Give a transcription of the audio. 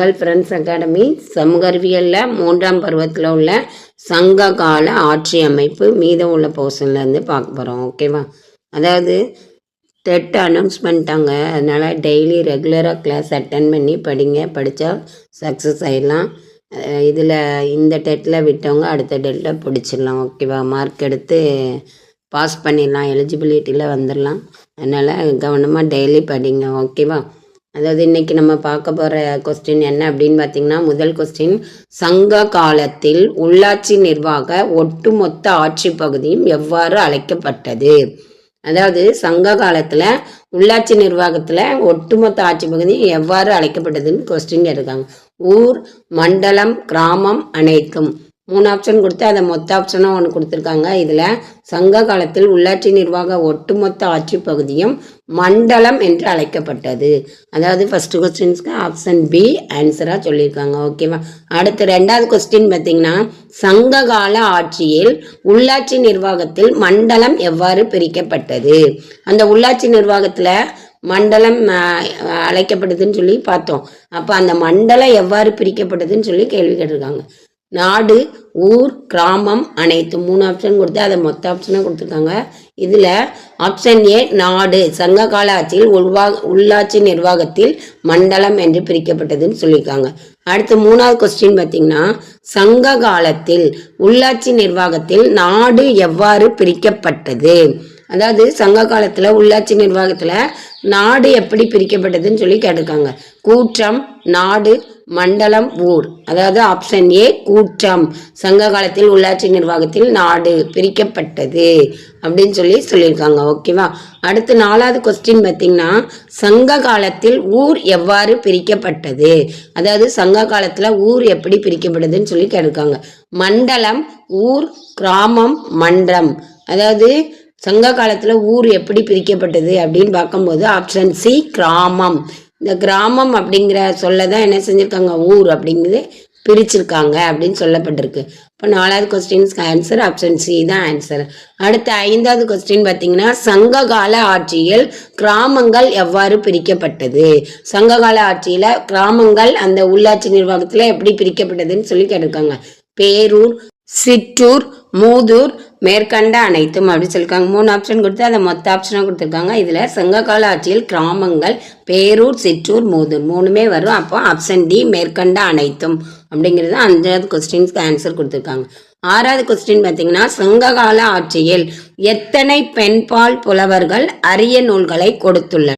உங்கள் friends academy சமூக அறிவியலில் 3ஆம் பருவத்தில் உள்ள சங்க கால ஆட்சி அமைப்பு மீதம் உள்ள போர்ஷன்லேருந்து பார்க்க போகிறோம். ஓகேவா? அதாவது டெட் அனௌன்ஸ் பண்ணிட்டாங்க. அதனால் டெய்லி ரெகுலராக கிளாஸ் அட்டன் பண்ணி படித்தா சக்ஸஸ் ஆகிடலாம். இதில் இந்த டெட்டில் விட்டவங்க அடுத்த டெட்டில் பிடிச்சிடலாம். ஓகேவா? மார்க் எடுத்து பாஸ் பண்ணிடலாம், எலிஜிபிலிட்டியில் வந்துடலாம். அதனால் கவனமாக டெய்லி படிங்க. ஓகேவா? அதாவது இன்றைக்கி நம்ம பார்க்க போகிற கொஸ்டின் என்ன அப்படின்னு பார்த்திங்கன்னா, முதல் கொஸ்டின், சங்க காலத்தில் உள்ளாட்சி நிர்வாக ஒட்டுமொத்த ஆட்சி பகுதியும் எவ்வாறு அழைக்கப்பட்டது? அதாவது சங்க காலத்தில் உள்ளாட்சி நிர்வாகத்தில் ஒட்டுமொத்த ஆட்சி பகுதி எவ்வாறு அழைக்கப்பட்டதுன்னு கொஸ்டின் கேட்டிருக்காங்க. ஊர், மண்டலம், கிராமம் அனைத்தும் 3 ஆப்ஷன் கொடுத்து அதை மொத்த ஆப்ஷனாக ஒன்று கொடுத்துருக்காங்க. இதில் சங்க காலத்தில் உள்ளாட்சி நிர்வாக ஒட்டுமொத்த ஆட்சி பகுதியும் மண்டலம் என்று அழைக்கப்பட்டது. அதாவது ஃபஸ்ட்டு கொஸ்டின்ஸ்க்கு ஆப்ஷன் பி ஆன்சராக சொல்லியிருக்காங்க. ஓகேவா? அடுத்து 2வது கொஸ்டின் பார்த்திங்கன்னா, சங்க கால ஆட்சியில் உள்ளாட்சி நிர்வாகத்தில் மண்டலம் எவ்வாறு பிரிக்கப்பட்டது? அந்த உள்ளாட்சி நிர்வாகத்தில் மண்டலம் அழைக்கப்படுதுன்னு சொல்லி பார்த்தோம். அப்போ அந்த மண்டலம் எவ்வாறு பிரிக்கப்பட்டதுன்னு சொல்லி கேள்வி கேட்டிருக்காங்க. நாடு, ஊர், கிராமம் அனைத்தும் 3 ஆப்ஷன் கொடுத்து அதை மொத்த ஆப்ஷனாக கொடுத்துருக்காங்க. இதில் ஆப்ஷன் ஏ நாடு சங்க கால ஆட்சியில் உள்ளாட்சி நிர்வாகத்தில் மண்டலம் என்று பிரிக்கப்பட்டதுன்னு சொல்லியிருக்காங்க. அடுத்து 3வது கொஸ்டின் பார்த்திங்கன்னா, சங்க காலத்தில் உள்ளாட்சி நிர்வாகத்தில் நாடு எவ்வாறு பிரிக்கப்பட்டது? அதாவது சங்க காலத்தில் உள்ளாட்சி நிர்வாகத்தில் நாடு எப்படி பிரிக்கப்பட்டதுன்னு சொல்லி கேட்டிருக்காங்க. கூற்றம், நாடு, மண்டலம், ஊர். அதாவது ஆப்ஷன் ஏ கூற்றம். சங்க காலத்தில் உள்ளாட்சி நிர்வாகத்தில் நாடு பிரிக்கப்பட்டது அப்படின்னு சொல்லியிருக்காங்க. ஓகேவா? அடுத்து 4வது கொஸ்டின் பார்த்திங்கன்னா, சங்க காலத்தில் ஊர் எவ்வாறு பிரிக்கப்பட்டது? அதாவது சங்க காலத்தில் ஊர் எப்படி பிரிக்கப்பட்டதுன்னு சொல்லி கேட்டிருக்காங்க. மண்டலம், ஊர், கிராமம், மன்றம். அதாவது சங்க காலத்தில் ஊர் எப்படி பிரிக்கப்பட்டது அப்படின்னு பார்க்கும்போது ஆப்ஷன் சி கிராமம். இந்த கிராமம் அப்படிங்கிற சொல்ல தான் என்ன செஞ்சுருக்காங்க, ஊர் அப்படிங்கிறது பிரிச்சிருக்காங்க அப்படின்னு சொல்லப்பட்டிருக்கு. இப்போ 4வது கொஸ்டின்ஸ்க்கு ஆன்சர் ஆப்ஷன் சி தான் ஆன்சர். அடுத்த 5வது கொஸ்டின் பார்த்தீங்கன்னா, சங்க கால ஆட்சியில் கிராமங்கள் எவ்வாறு பிரிக்கப்பட்டது? சங்க கால ஆட்சியில் கிராமங்கள் அந்த உள்ளாட்சி நிர்வாகத்தில் எப்படி பிரிக்கப்பட்டதுன்னு சொல்லி கேட்டிருக்காங்க. பேரூர், சிற்றூர், மூதூர், மேற்கண்ட அனைத்தும் அப்படின்னு சொல்லியிருக்காங்க. 3 ஆப்ஷன் கொடுத்து அதை மொத்த ஆப்ஷனாக கொடுத்துருக்காங்க. இதில் சங்ககால ஆட்சியில் கிராமங்கள் பேரூர், சிற்றூர், மூதூர் 3மே வரும். அப்போ ஆப்ஷன் டி மேற்கண்ட அனைத்தும் அப்படிங்கிறது 5வது கொஸ்டின்ஸ்க்கு ஆன்சர் கொடுத்துருக்காங்க. 6வது கொஸ்டின் பார்த்தீங்கன்னா, சங்ககால ஆட்சியில் எத்தனை பெண்பால் புலவர்கள் அரிய நூல்களை கொடுத்துள்ளனர்?